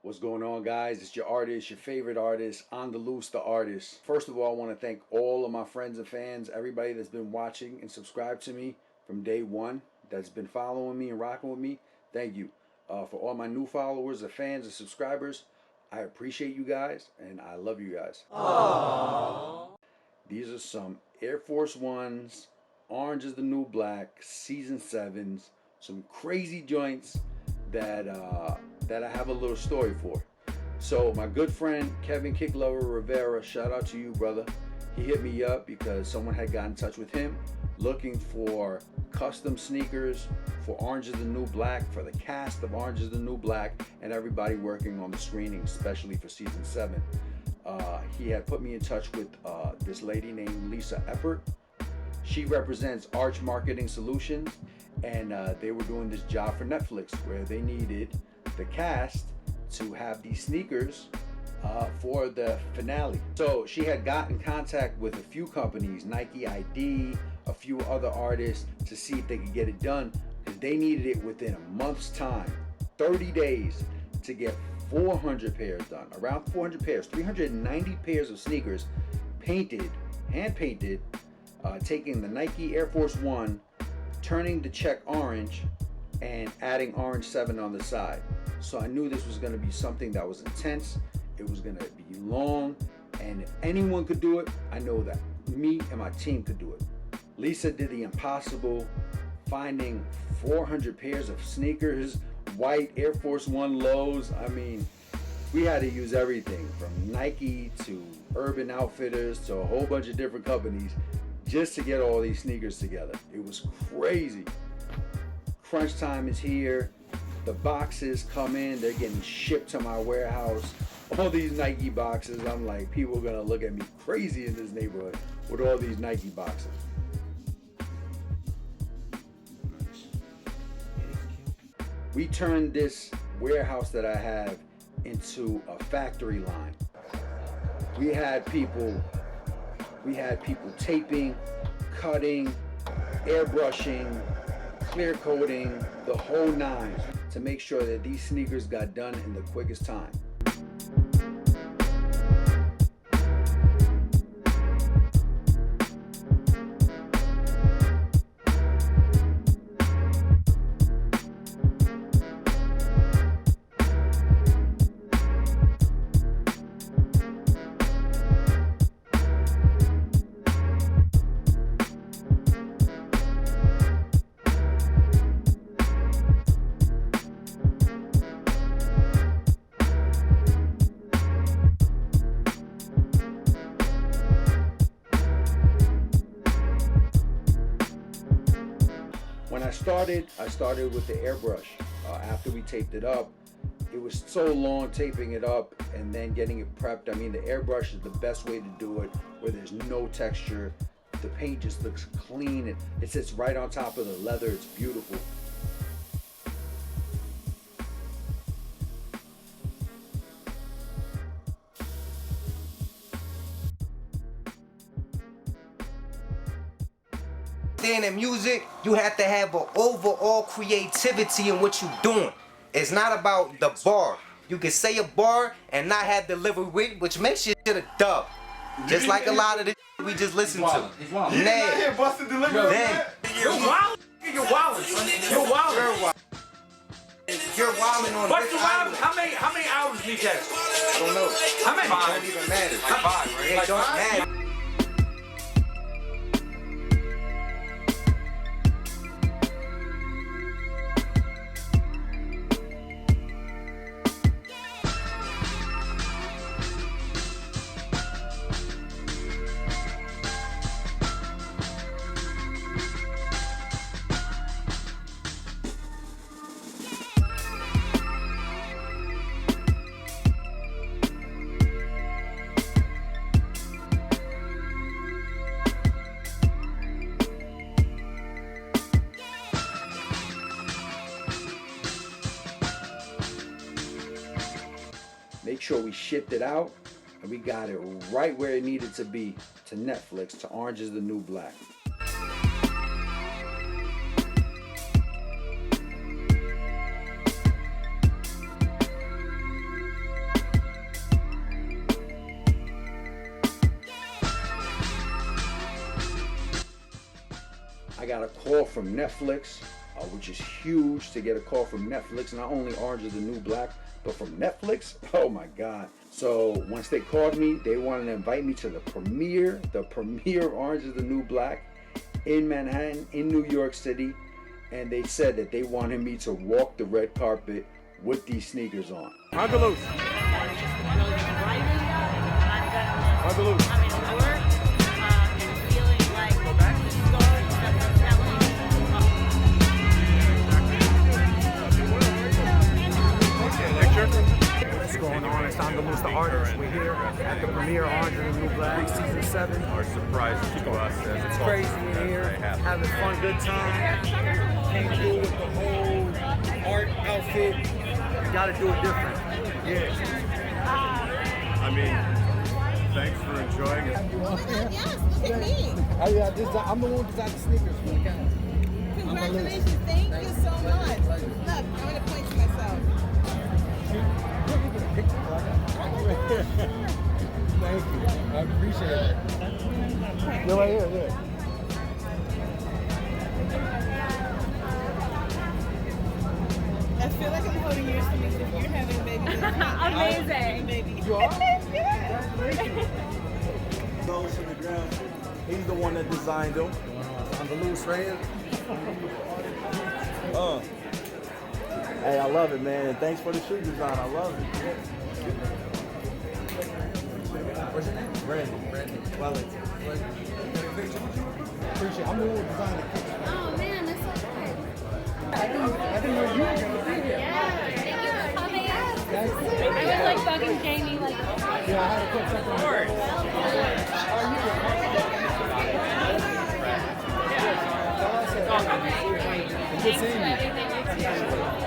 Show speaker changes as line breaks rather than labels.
What's going on, guys? It's your artist, your favorite artist, On the Loose, the artist. First of all, I want to thank all of my friends and fans, everybody that's been watching and subscribed to me from day one, that's been following me and rocking with me. Thank you. For all my new followers, the fans, and subscribers, I appreciate you guys and I love you guys. Aww. These are some Air Force Ones, Orange is the New Black, Season 7s, some crazy joints that I have a little story for. So my good friend Kevin Kicklover Rivera, shout out to you, brother. He hit me up because someone had gotten in touch with him looking for custom sneakers for Orange is the New Black, for the cast of Orange is the New Black, and everybody working on the screening, especially for Season 7. He had put me in touch with this lady named Lisa Eppert. She represents Arch Marketing Solutions, and they were doing this job for Netflix where they needed the cast to have these sneakers for the finale. So she had got in contact with a few companies, Nike ID, a few other artists, to see if they could get it done, because they needed it within a month's time, 30 days, to get 400 pairs done. Around 400 pairs, 390 pairs of sneakers painted, hand painted, taking the Nike Air Force One, turning the check orange, and adding orange 7 on the side. So I knew this was going to be something that was intense. It was going to be long, and if anyone could do it, I know that me and my team could do it. Lisa did the impossible, finding 400 pairs of sneakers, white Air Force One lows. I mean, we had to use everything from Nike to Urban Outfitters to a whole bunch of different companies just to get all these sneakers together. It was crazy. Crunch time is here. The boxes come in, they're getting shipped to my warehouse. All these Nike boxes, I'm like, people are gonna look at me crazy in this neighborhood with all these Nike boxes. We turned this warehouse that I have into a factory line. We had people taping, cutting, airbrushing, clear coating, the whole nine, to make sure that these sneakers got done in the quickest time. When I started with the airbrush. After we taped it up, it was so long taping it up and then getting it prepped. I mean, the airbrush is the best way to do it, where there's no texture. The paint just looks clean. It sits right on top of the leather. It's beautiful.
In music, you have to have an overall creativity in what you're doing. It's not about the bar. You can say a bar and not have delivery, which makes your shit a dub. Just like a lot of the we just listened to. Then,
You're wild. You're wild. You're wild.
You're wilding on
What's the wild? How many hours did he have?
I don't know.
How many?
It don't even matter.
Like 5, right?
It don't matter.
Make sure we shipped it out and we got it right where it needed to be, to Netflix, to Orange is the New Black. I got a call from Netflix, which is huge to get a call from Netflix. Not only Orange is the New Black, but from Netflix. Oh my God. So once they called me, they wanted to invite me to the premiere of Orange is the New Black in Manhattan, in New York City. And they said that they wanted me to walk the red carpet with these sneakers on.
Angelus. Angelus.
What's going on? It's Angelus, the artist. We're here at the premiere Orange is the New Black, season 7.
Our surprise to us as
It's crazy in here, having fun, good time. Came through with the whole art outfit. Got to do it different. Yeah.
I mean, thanks for enjoying it.
Yes, look at me.
I'm the one who designed the sneakers for the camera.
Congratulations, thank you so much. Look, I'm going to point to myself.
Thank you. I appreciate it. You're right here, yeah.
I feel like I'm holding yours to me if you're having a baby.
Amazing.
Baby.
You are?
Yeah.
Those from the ground. He's the one that designed them. On the loose right here. Hey, I love it, man, and thanks for the shoe design. I love it. What's your name? Brandon. Wellington. Appreciate it. I'm the one who designed it.
Oh man, that's so good.
I didn't know you were going to be here.
Yeah, thank you for coming.
Thanks.
I was like bugging Jamie, like.
Yeah, I had to put something on. Good seeing you.
Everything.